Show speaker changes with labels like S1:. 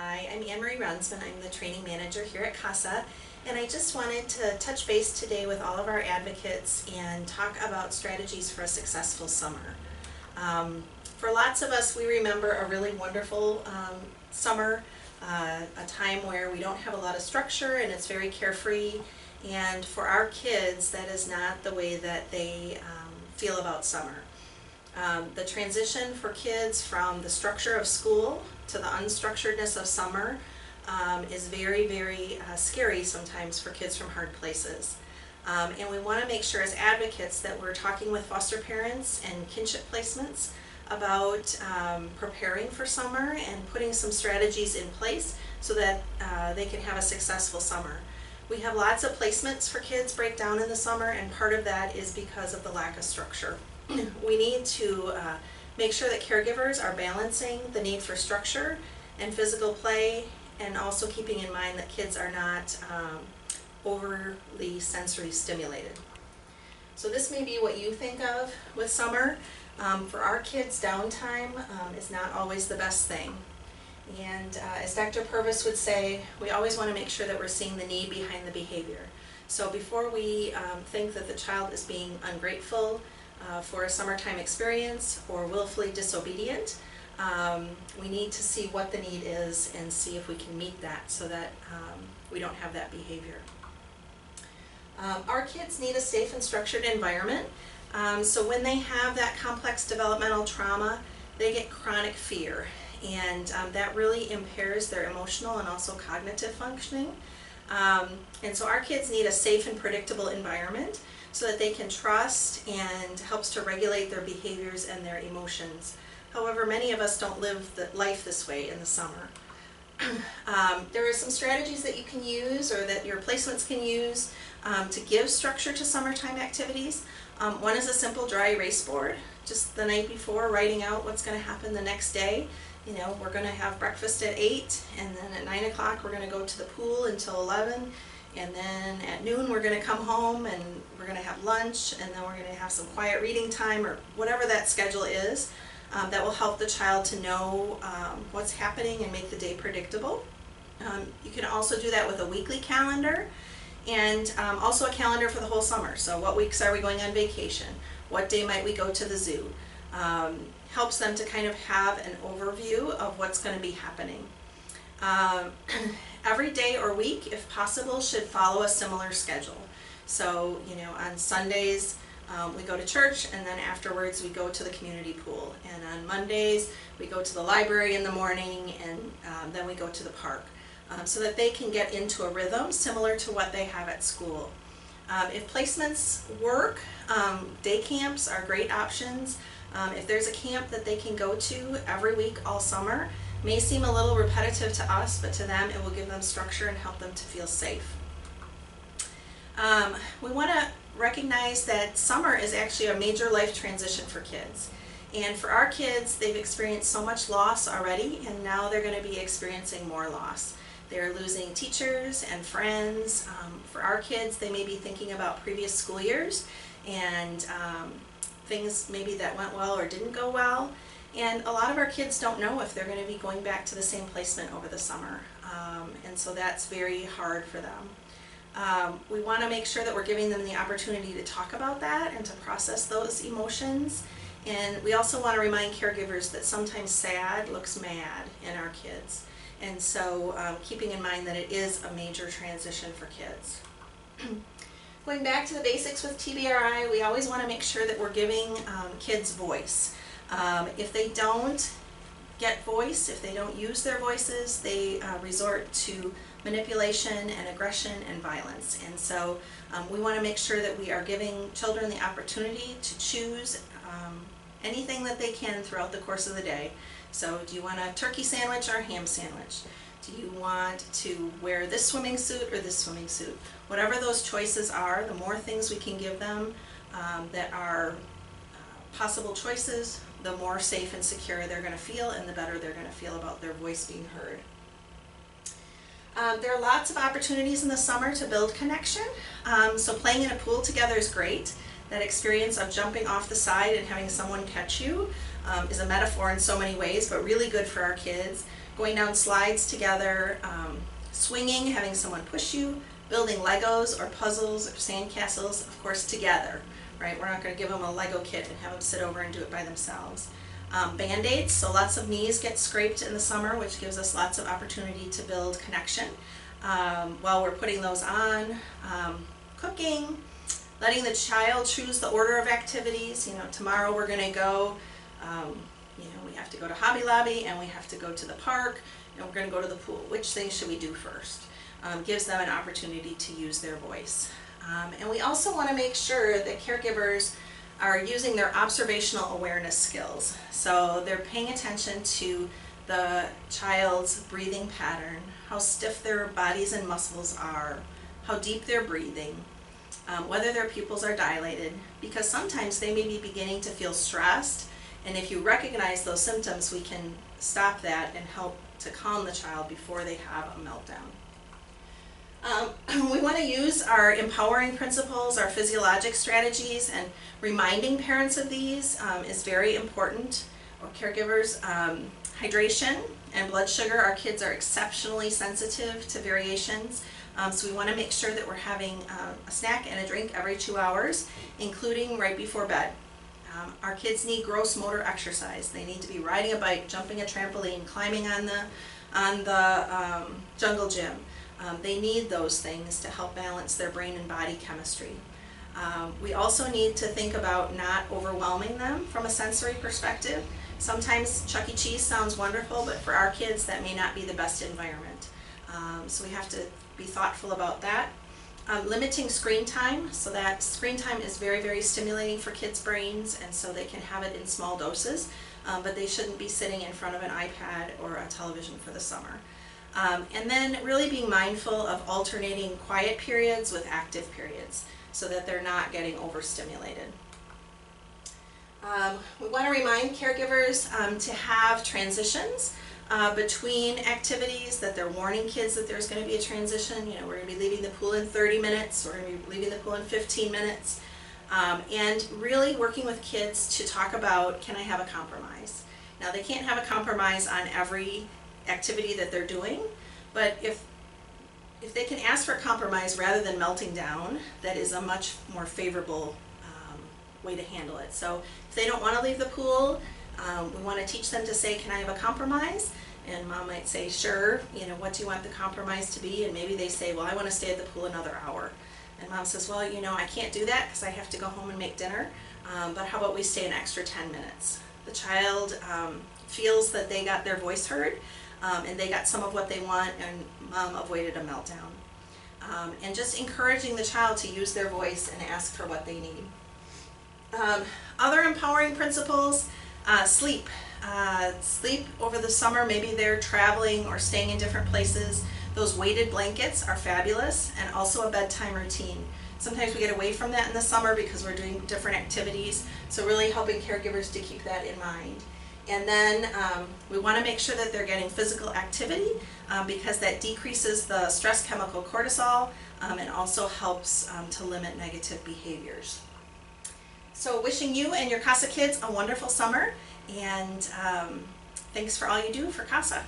S1: Hi, I'm Ann Marie Ronsman. I'm the training manager here at CASA, and I just wanted to touch base today with all of our advocates and talk about strategies for a successful summer. For lots of us, we remember a really wonderful summer, a time where we don't have a lot of structure and it's very carefree, and for our kids, that is not the way that they feel about summer. The transition for kids from the structure of school to the unstructuredness of summer is very, very scary sometimes for kids from hard places. And we want to make sure as advocates that we're talking with foster parents and kinship placements about preparing for summer and putting some strategies in place so that they can have a successful summer. We have lots of placements for kids break down in the summer, and part of that is because of the lack of structure. We need to make sure that caregivers are balancing the need for structure and physical play, and also keeping in mind that kids are not overly sensory stimulated. So this may be what you think of with summer. For our kids, downtime is not always the best thing. And as Dr. Purvis would say, we always want to make sure that we're seeing the need behind the behavior. So before we think that the child is being ungrateful for a summertime experience or willfully disobedient, we need to see what the need is and see if we can meet that so that we don't have that behavior. Our kids need a safe and structured environment. So when they have that complex developmental trauma, they get chronic fear, and that really impairs their emotional and also cognitive functioning. And so our kids need a safe and predictable environment so that they can trust, and helps to regulate their behaviors and their emotions. However, many of us don't live life this way in the summer. There are some strategies that you can use, or that your placements can use, to give structure to summertime activities. One is a simple dry erase board. Just the night before, writing out what's going to happen the next day. You know, we're going to have breakfast at 8, and then at 9 o'clock we're going to go to the pool until 11, and then at noon we're going to come home and we're going to have lunch, and then we're going to have some quiet reading time, or whatever that schedule is. That will help the child to know what's happening and make the day predictable. You can also do that with a weekly calendar, and also a calendar for the whole summer. So what weeks are we going on vacation? What day might we go to the zoo? Helps them to kind of have an overview of what's going to be happening. Every day or week, if possible, should follow a similar schedule. So, you know, on Sundays we go to church, and then afterwards we go to the community pool. And on Mondays we go to the library in the morning, and then we go to the park. So that they can get into a rhythm similar to what they have at school. If placements work, day camps are great options. If there's a camp that they can go to every week all summer, may seem a little repetitive to us, but to them it will give them structure and help them to feel safe. We want to recognize that summer is actually a major life transition for kids. And for our kids, they've experienced so much loss already, and now they're going to be experiencing more loss. They're losing teachers and friends. For our kids, they may be thinking about previous school years and things maybe that went well or didn't go well. And a lot of our kids don't know if they're going to be going back to the same placement over the summer. And so that's very hard for them. We want to make sure that we're giving them the opportunity to talk about that and to process those emotions. And we also want to remind caregivers that sometimes sad looks mad in our kids. And so keeping in mind that it is a major transition for kids. Going back to the basics with TBRI, we always want to make sure that we're giving kids voice. If they don't get voice, if they don't use their voices, they resort to manipulation and aggression and violence. And so we want to make sure that we are giving children the opportunity to choose anything that they can throughout the course of the day. So do you want a turkey sandwich or a ham sandwich? Do you want to wear this swimming suit or this swimming suit? Whatever those choices are, the more things we can give them that are possible choices, the more safe and secure they're going to feel, and the better they're going to feel about their voice being heard. There are lots of opportunities in the summer to build connection. So playing in a pool together is great. That experience of jumping off the side and having someone catch you is a metaphor in so many ways, but really good for our kids. going down slides together, swinging, having someone push you, building Legos or puzzles or sandcastles, of course together, right? We're not going to give them a Lego kit and have them sit over and do it by themselves. Band-aids, so lots of knees get scraped in the summer, which gives us lots of opportunity to build connection while we're putting those on. Cooking, letting the child choose the order of activities. You know, tomorrow we're going to go, we have to go to Hobby Lobby and we have to go to the park and we're going to go to the pool. Which thing should we do first? Gives them an opportunity to use their voice. And we also want to make sure that caregivers are using their observational awareness skills. So they're paying attention to the child's breathing pattern, how stiff their bodies and muscles are, how deep they're breathing, whether their pupils are dilated, because sometimes they may be beginning to feel stressed, and if you recognize those symptoms, we can stop that and help to calm the child before they have a meltdown. We want to use our empowering principles, our physiologic strategies, and reminding parents of these is very important, or caregivers. Hydration and blood sugar, our kids are exceptionally sensitive to variations, so we want to make sure that we're having a snack and a drink every 2 hours, including right before bed. Our kids need gross motor exercise. They need to be riding a bike, jumping a trampoline, climbing on the jungle gym. They need those things to help balance their brain and body chemistry. We also need to think about not overwhelming them from a sensory perspective. Sometimes Chuck E. Cheese sounds wonderful, but for our kids that may not be the best environment. So we have to be thoughtful about that. Limiting screen time, so that screen time is very, very stimulating for kids' brains, and so they can have it in small doses, but they shouldn't be sitting in front of an iPad or a television for the summer. And then really being mindful of alternating quiet periods with active periods so that they're not getting overstimulated. We want to remind caregivers to have transitions between activities, that they're warning kids that there's going to be a transition. You know, we're going to be leaving the pool in 30 minutes, we're going to be leaving the pool in 15 minutes, and really working with kids to talk about, can I have a compromise? Now, they can't have a compromise on every activity that they're doing, but if they can ask for a compromise rather than melting down, that is a much more favorable way to handle it. So if they don't want to leave the pool, we want to teach them to say, can I have a compromise? And mom might say, sure, you know, what do you want the compromise to be? And maybe they say, well, I want to stay at the pool another hour. And mom says, well, you know, I can't do that because I have to go home and make dinner, but how about we stay an extra 10 minutes? The child feels that they got their voice heard, and they got some of what they want, and mom avoided a meltdown. And just encouraging the child to use their voice and ask for what they need. Other empowering principles, sleep. Sleep over the summer, maybe they're traveling or staying in different places. Those weighted blankets are fabulous, and also a bedtime routine. Sometimes we get away from that in the summer because we're doing different activities, so really helping caregivers to keep that in mind. And then we want to make sure that they're getting physical activity because that decreases the stress chemical cortisol and also helps to limit negative behaviors. So wishing you and your CASA kids a wonderful summer, and thanks for all you do for CASA.